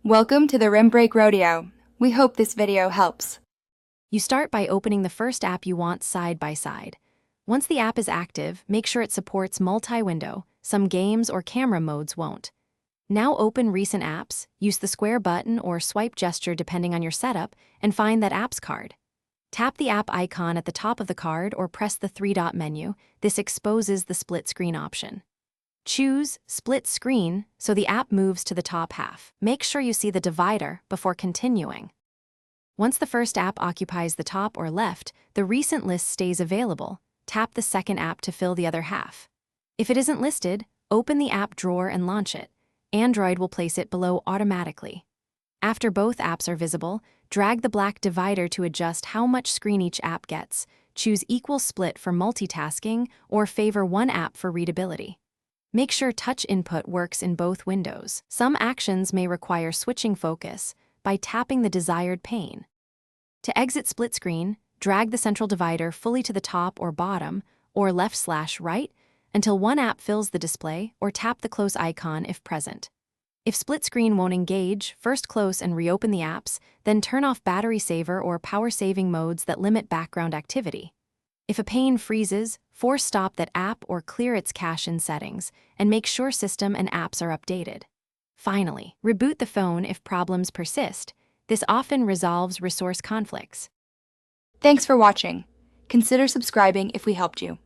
Welcome to the Rim Break Rodeo. We hope this video helps. You start by opening the first app you want side by side. Once the app is active, make sure it supports multi-window. Some games or camera modes won't. Now open recent apps, use the square button or swipe gesture depending on your setup, and find that apps card. Tap the app icon at the top of the card or press the three-dot menu. This exposes the split screen option. Choose Split Screen so the app moves to the top half. Make sure you see the divider before continuing. Once the first app occupies the top or left, the recent list stays available. Tap the second app to fill the other half. If it isn't listed, open the app drawer and launch it. Android will place it below automatically. After both apps are visible, drag the black divider to adjust how much screen each app gets. Choose Equal Split for multitasking or favor one app for readability. Make sure touch input works in both windows. Some actions may require switching focus by tapping the desired pane. To exit split screen, drag the central divider fully to the top or bottom, or left/right, until one app fills the display, or tap the close icon if present. If split screen won't engage, first close and reopen the apps, then turn off battery saver or power saving modes that limit background activity. If a pane freezes, force stop that app or clear its cache in settings, and make sure system and apps are updated. Finally, reboot the phone if problems persist. This often resolves resource conflicts. Thanks for watching. Consider subscribing if we helped you.